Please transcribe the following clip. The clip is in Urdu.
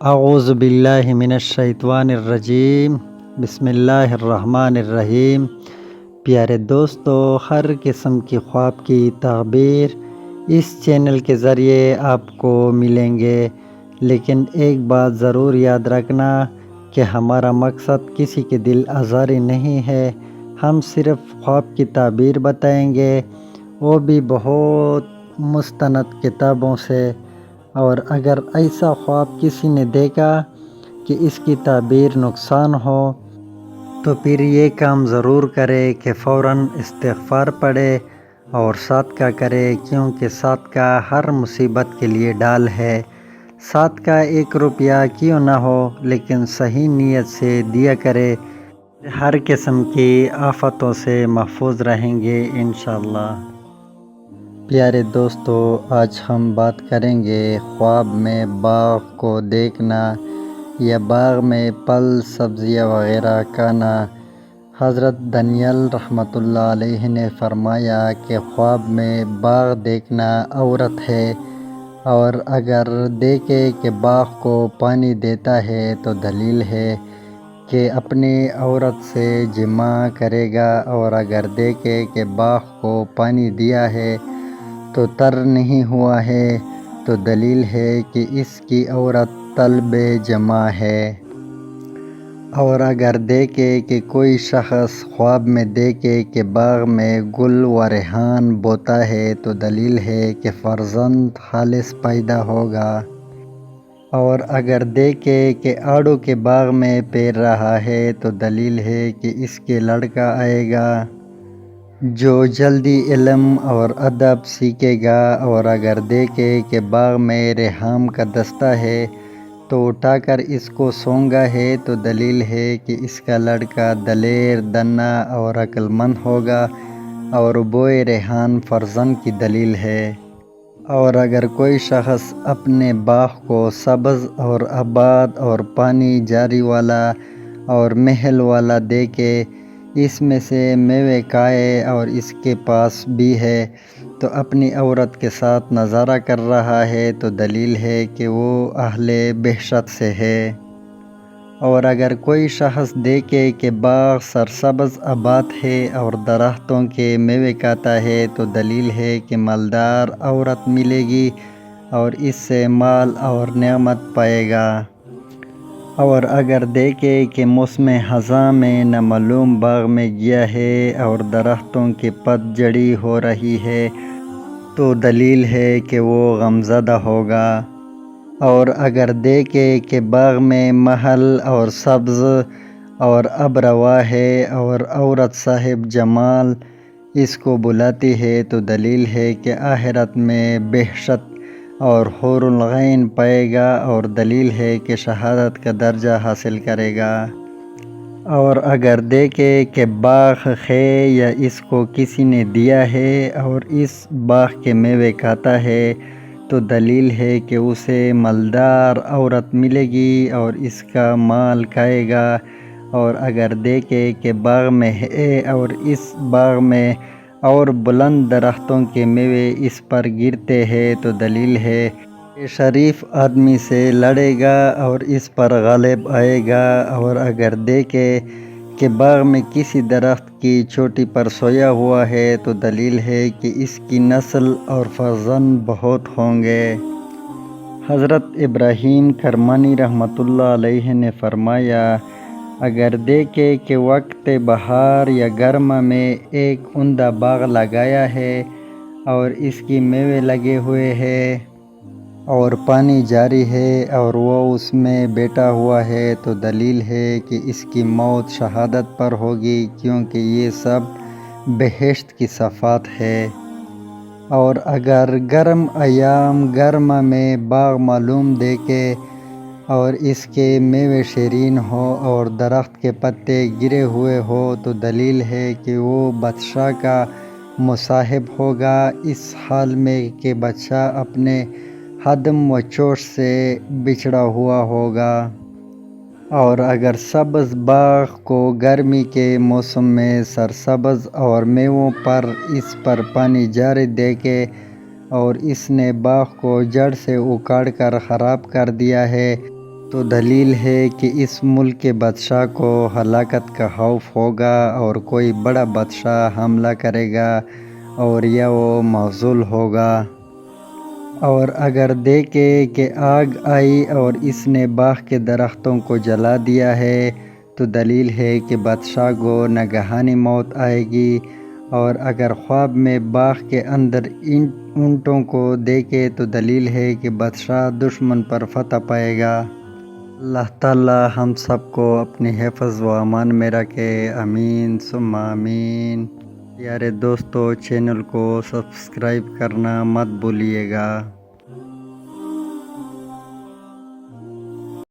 اعوذ باللہ من الشیطان الرجیم، بسم اللہ الرحمن الرحیم۔ پیارے دوستو، ہر قسم کی خواب کی تعبیر اس چینل کے ذریعے آپ کو ملیں گے، لیکن ایک بات ضرور یاد رکھنا کہ ہمارا مقصد کسی کے دل آزاری نہیں ہے۔ ہم صرف خواب کی تعبیر بتائیں گے، وہ بھی بہت مستند کتابوں سے۔ اور اگر ایسا خواب کسی نے دیکھا کہ اس کی تعبیر نقصان ہو تو پھر یہ کام ضرور کرے کہ فوراً استغفار پڑھے اور صدقہ کرے، کیونکہ صدقہ ہر مصیبت کے لیے ڈال ہے۔ صدقہ 1 روپیہ کیوں نہ ہو، لیکن صحیح نیت سے دیا کرے، ہر قسم کی آفتوں سے محفوظ رہیں گے انشاءاللہ۔ پیارے دوستو، آج ہم بات کریں گے خواب میں باغ کو دیکھنا یا باغ میں پھل سبزیاں وغیرہ کھانا۔ حضرت دانیال رحمۃ اللہ علیہ نے فرمایا کہ خواب میں باغ دیکھنا عورت ہے، اور اگر دیکھے کہ باغ کو پانی دیتا ہے تو دلیل ہے کہ اپنی عورت سے جماع کرے گا، اور اگر دیکھے کہ باغ کو پانی دیا ہے تو تر نہیں ہوا ہے تو دلیل ہے کہ اس کی عورت طالب جماع ہے۔ اور اگر دیکھے کہ کوئی شخص خواب میں دیکھے کہ باغ میں گل و ریحان بوتا ہے تو دلیل ہے کہ فرزند خالص پیدا ہوگا۔ اور اگر دیکھے کہ آڑو کے باغ میں پھر رہا ہے تو دلیل ہے کہ اس کے لڑکا آئے گا جو جلدی علم اور ادب سیکھے گا۔ اور اگر دیکھے کہ باغ میں ریحان کا دستہ ہے تو اٹھا کر اس کو سونگا ہے تو دلیل ہے کہ اس کا لڑکا دلیر، دانا اور عقل مند ہوگا، اور بوئے ریحان فرزند کی دلیل ہے۔ اور اگر کوئی شخص اپنے باغ کو سبز اور آباد اور پانی جاری والا اور محل والا دیکھے، اس میں سے میوے کھائے اور اس کے پاس بھی ہے تو اپنی عورت کے ساتھ نظارہ کر رہا ہے تو دلیل ہے کہ وہ اہل بہشت سے ہے۔ اور اگر کوئی شخص دیکھے کہ باغ سرسبز آباد ہے اور درختوں کے میوے کھاتا ہے تو دلیل ہے کہ مالدار عورت ملے گی اور اس سے مال اور نعمت پائے گا۔ اور اگر دیکھے کہ موسم خزاں میں نامعلوم باغ میں گیا ہے اور درختوں کی پت جھڑی ہو رہی ہے تو دلیل ہے کہ وہ غمزدہ ہوگا۔ اور اگر دیکھے کہ باغ میں محل اور سبز اور اب روا ہے اور عورت صاحب جمال اس کو بلاتی ہے تو دلیل ہے کہ آخرت میں بہشت اور حور العین پائے گا، اور دلیل ہے کہ شہادت کا درجہ حاصل کرے گا۔ اور اگر دیکھے کہ باغ ہے یا اس کو کسی نے دیا ہے اور اس باغ کے میوے کھاتا ہے تو دلیل ہے کہ اسے مالدار عورت ملے گی اور اس کا مال کھائے گا۔ اور اگر دیکھے کہ باغ میں ہے اور اس باغ میں اور بلند درختوں کے میوے اس پر گرتے ہیں تو دلیل ہے کہ شریف آدمی سے لڑے گا اور اس پر غالب آئے گا۔ اور اگر دیکھے کہ باغ میں کسی درخت کی چوٹی پر سویا ہوا ہے تو دلیل ہے کہ اس کی نسل اور فرزند بہت ہوں گے۔ حضرت ابراہیم کرمانی رحمۃ اللہ علیہ نے فرمایا، اگر دیکھے کہ وقت بہار یا گرما میں ایک عمدہ باغ لگایا ہے اور اس کی میوے لگے ہوئے ہیں اور پانی جاری ہے اور وہ اس میں بیٹھا ہوا ہے تو دلیل ہے کہ اس کی موت شہادت پر ہوگی، کیونکہ یہ سب بہشت کی صفات ہے۔ اور اگر گرم ایام گرما میں باغ معلوم دیکھے اور اس کے میوے شیرین ہو اور درخت کے پتے گرے ہوئے ہو تو دلیل ہے کہ وہ بادشاہ کا مصاحب ہوگا، اس حال میں کہ بادشاہ اپنے خادم و چوش سے بچھڑا ہوا ہوگا۔ اور اگر سبز باغ کو گرمی کے موسم میں سرسبز اور میووں پر اس پر پانی جاری دیکھے اور اس نے باغ کو جڑ سے اکھاڑ کر خراب کر دیا ہے تو دلیل ہے کہ اس ملک کے بادشاہ کو ہلاکت کا خوف ہوگا اور کوئی بڑا بادشاہ حملہ کرے گا اور یا وہ معزول ہوگا۔ اور اگر دیکھے کہ آگ آئی اور اس نے باغ کے درختوں کو جلا دیا ہے تو دلیل ہے کہ بادشاہ کو ناگہانی موت آئے گی۔ اور اگر خواب میں باغ کے اندر اونٹوں کو دیکھے تو دلیل ہے کہ بادشاہ دشمن پر فتح پائے گا۔ اللہ تعالی ہم سب کو اپنی حفظ و امان میں رکھے، آمین ثم آمین۔ پیارے دوستو، چینل کو سبسکرائب کرنا مت بھولیے گا۔